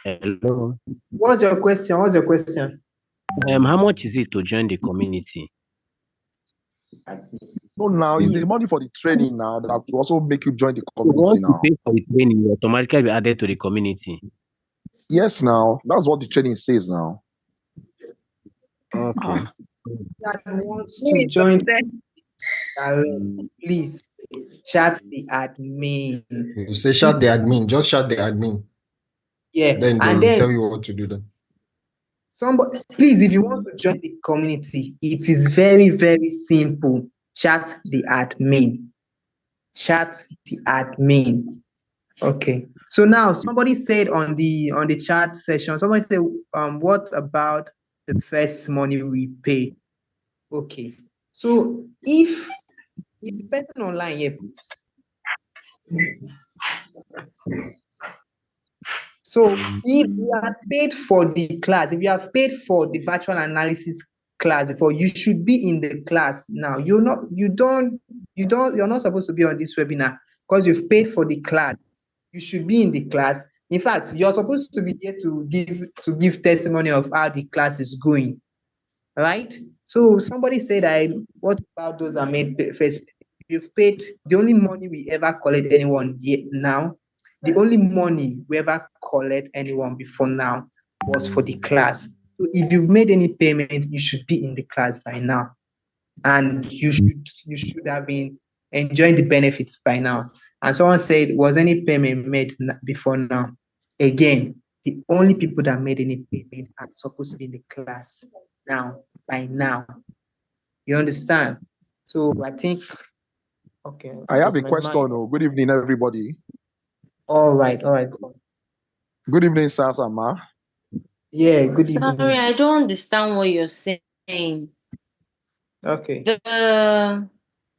Hello. What's your question? What's your question? How much is it to join the community? No, now it's the money for the training now that will also make you join the community Once you now. pay for the training, you automatically be added to the community. Yes, now that's what the training says now. Okay. That wants to join, please chat the admin. You say shut the admin, just shut the admin. Yeah, Then they and will then tell you what to do then. somebody, please, if you want to join the community, it is very, very simple. Chat the admin. Chat the admin. Okay. So now somebody said on the chat session, somebody said, what about the first money we pay? Okay. So if the person online here, please. So if you have paid for the class, if you have paid for the virtual analysis class before, you should be in the class now. You're not supposed to be on this webinar because you've paid for the class. You should be in the class. In fact, you're supposed to be here to give testimony of how the class is going. Right? So somebody said, what about those that made first? You've paid the only money we ever collect anyone yet now. The only money we ever collect anyone before now was for the class. So if you've made any payment, you should be in the class by now, and you should have been enjoying the benefits by now. And someone said, was any payment made before now? Again, the only people that made any payment are supposed to be in the class now, by now. You understand? So I think, okay. I have a question. Good evening, everybody. All right. Good evening, Sasama. Yeah, good evening. Sorry, I don't understand what you're saying. Okay.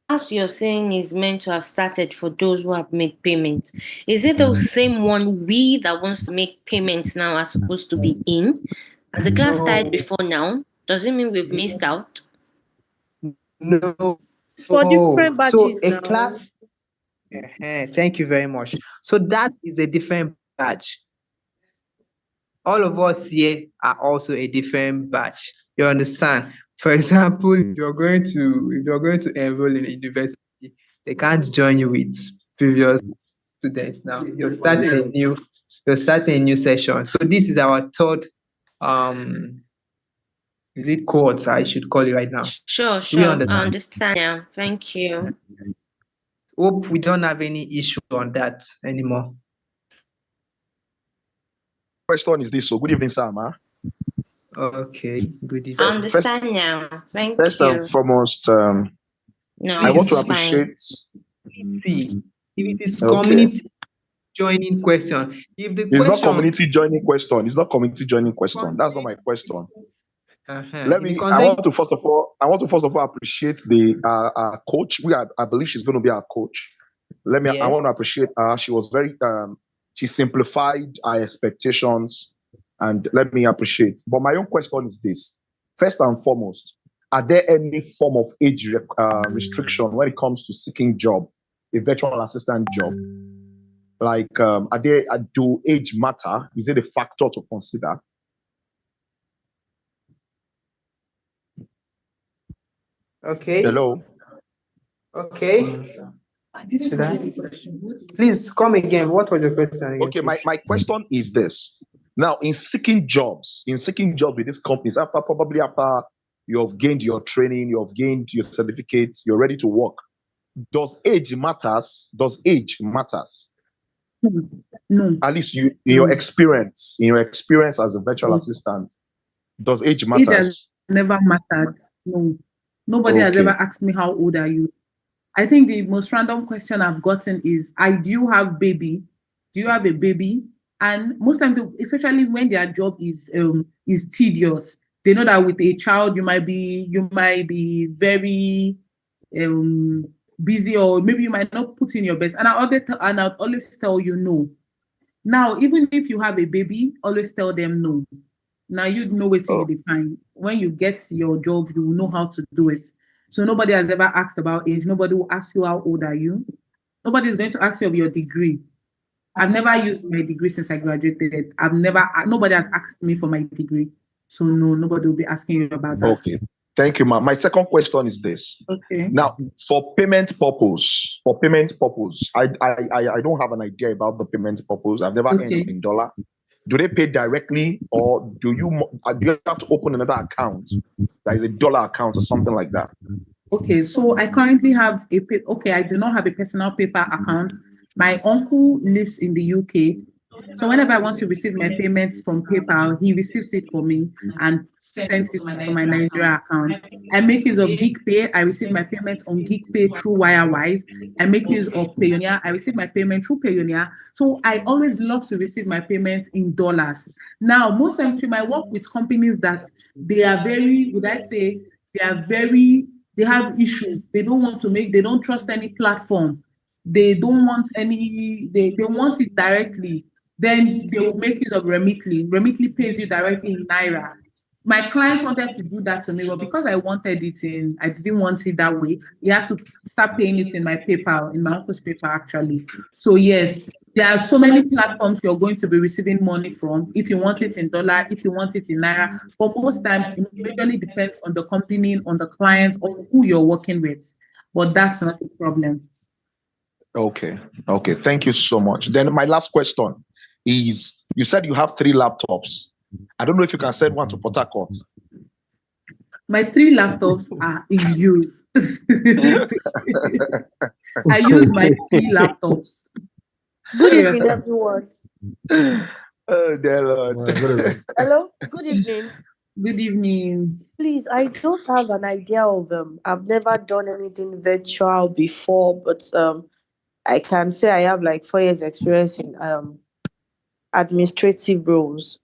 As you're saying is meant to have started for those who have made payments. Is it the same one we that wants to make payments now are supposed to be in? Has the class started before now? Does it mean we've missed out? No. For different batches So a now. class. Thank you very much. So that is a different batch. All of us here are also a different batch. You understand? For example, if you're going to enroll in a university, they can't join you with previous students now. You're starting a new session. So this is our third is it cohort I should call it right now? Sure. I understand now. Thank you. Hope we don't have any issue on that anymore. Question is this. So good evening, Sama. Okay, good evening. I understand now. Thank you. First and foremost, no, I want to appreciate. If it is community joining question, if the it's question not community joining question, it's not community joining question. That's not my question. I want to first of all appreciate the our coach. I believe she's going to be our coach. I want to appreciate her. She was very she simplified our expectations, and let me appreciate. But my own question is this: first and foremost, are there any form of age restriction when it comes to seeking job, a virtual assistant job? Like, do age matter? Is it a factor to consider? Okay. Hello. Okay. Please come again. What was your question again? Okay, my question is this. Now, in seeking jobs with these companies, after you have gained your training, you have gained your certificates, you're ready to work, does age matters? No. At least in your experience as a virtual assistant, does age matter? Age has never mattered. No. Nobody has ever asked me how old are you. I think the most random question I've gotten is, do you have baby? Do you have a baby? And most times, especially when their job is tedious, they know that with a child you might be very busy, or maybe you might not put in your best. And I'll always tell you no. Now, even if you have a baby, always tell them no. Now you know what you define. When you get your job, you will know how to do it. So nobody has ever asked about age. Nobody will ask you how old are you. Nobody is going to ask you of your degree. I've never used my degree since I graduated. Nobody has asked me for my degree. So no, nobody will be asking you about that. Okay. Thank you, ma'am. My second question is this. Okay. Now, for payment purpose, I don't have an idea about the payment purpose. I've never earned in dollar. Do they pay directly, or do you have to open another account that is a dollar account or something like that? Okay, so I currently have I do not have a personal PayPal account. My uncle lives in the UK. So whenever I want to receive my payments from PayPal, he receives it for me and sends it to my Nigeria account. I make use of GeekPay. I receive my payment on GeekPay through Wirewise. I make use of Payoneer. I receive my payment through Payoneer. So I always love to receive my payments in dollars. Now, most times you might work with companies that they are very, they have issues. They don't trust any platform. They don't want they want it directly. Then they will make use of Remitly. Remitly pays you directly in Naira. My client wanted to do that to me, but because I didn't want it that way. He had to start paying it in my PayPal, in my uncle's PayPal actually. So yes, there are so many platforms you're going to be receiving money from. If you want it in dollar, if you want it in Naira, but most times it really depends on the company, on the client, or who you're working with. But that's not the problem. Okay. Thank you so much. Then my last question is, you said you have 3 laptops. I don't know if you can send one to Port Harcourt. My 3 laptops are in use. I use my 3 laptops. Good evening, everyone. Oh, dear Lord. Hello, good evening. Good evening. Please, I don't have an idea of I've never done anything virtual before, but I can say I have like 4 years experience in administrative roles.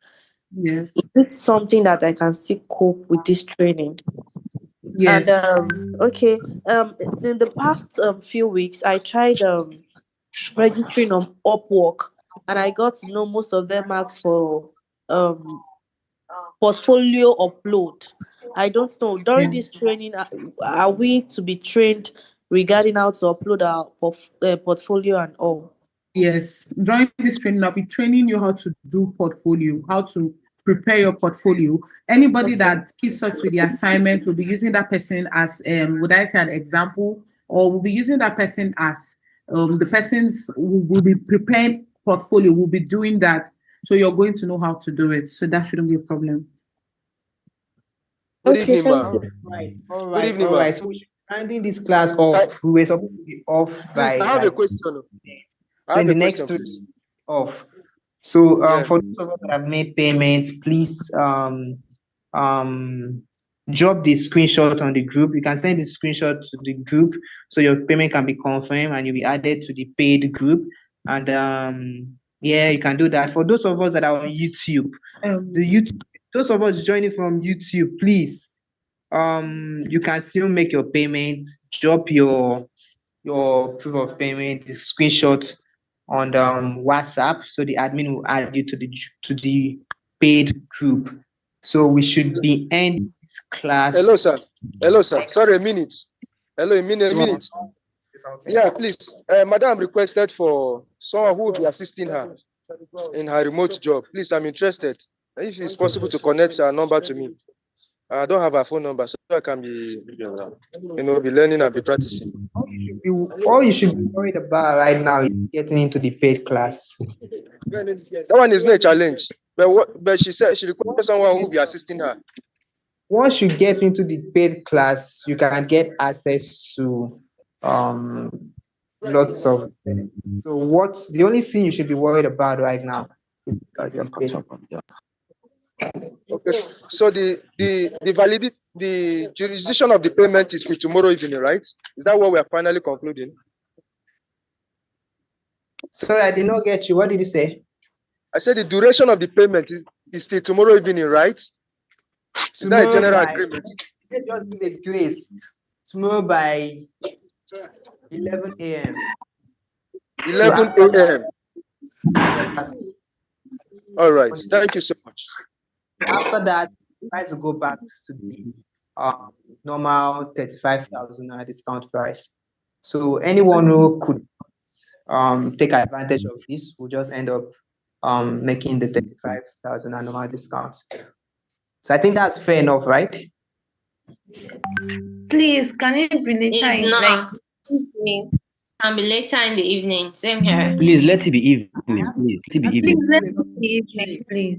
Yes. Is it something that I can still cope with this training? Yes. And in the past few weeks, I tried registering on Upwork, and I got to know most of them ask for portfolio upload. I don't know, during this training, are we to be trained regarding how to upload our portfolio and all? Yes, during this training, I'll be training you how to do portfolio, how to prepare your portfolio. Anybody that keeps up with the assignment will be using that person as would I say an example, or will be using that person as the persons who will be preparing portfolio will be doing that. So you're going to know how to do it. So that shouldn't be a problem. Good evening, ma'am. All right. So we should be ending this class off. We were supposed to be off by. I have a question. So in the next 2 days off. So for those of us that have made payments, please drop the screenshot on the group. You can send the screenshot to the group so your payment can be confirmed and you'll be added to the paid group. And you can do that. For those of us that are on YouTube, those of us joining from YouTube, please, you can still make your payment. Drop your proof of payment, the screenshot on WhatsApp, so the admin will add you to the paid group. So we should be ending this class. Hello, sir. Sorry, a minute. Hello, a minute. Yeah, please. Madam requested for someone who will be assisting her in her remote job. Please, I'm interested. If it's possible to connect her number to me. I don't have her phone number, so I can be learning and be practicing. All you should be worried about right now is getting into the paid class. That one is not a challenge. But she said she requested someone who will be assisting her. Once you get into the paid class, you can get access to lots of. So the only thing you should be worried about right now is your paid. Okay, so the validity, the jurisdiction of the payment is till tomorrow evening, right? Is that what we are finally concluding? Sorry, I did not get you. What did you say? I said the duration of the payment is till tomorrow evening, right? Is that a general agreement? Just give a grace. Tomorrow by 11 a.m. 11 a.m. All right. Thank you so much. After that, try to go back to the normal 35,000 discount price. So anyone who could take advantage of this will just end up making the 35,000 normal discount. So I think that's fair enough, right? Please, can it be later It's in like not. evening? Can be later in the evening. Same here. Please let it be evening. Please let it be Please evening. let it be evening, please.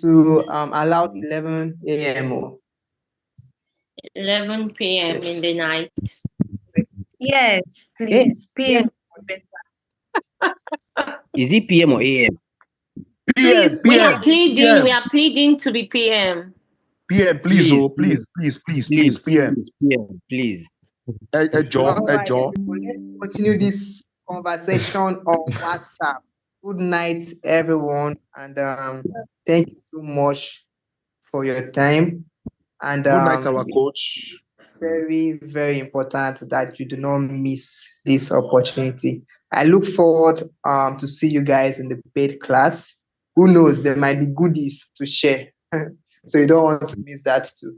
To allow 11 a.m. 11 p.m. in the night. Yes, please. PM. Is it PM or AM? Please, We are PM. pleading to be PM. PM, please, oh, please, PM. PM, please. Joe. Let's continue this conversation on WhatsApp. Good night, everyone, and thank you so much for your time. And Good night, our coach. Very, very important that you do not miss this opportunity. I look forward to see you guys in the paid class. Who knows, there might be goodies to share. So you don't want to miss that too.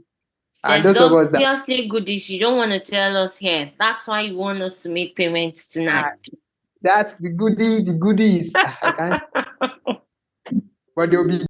And There's those of us that obviously goodies you don't want to tell us here. That's why you want us to make payments tonight. that's the goodies. I can't. But there'll be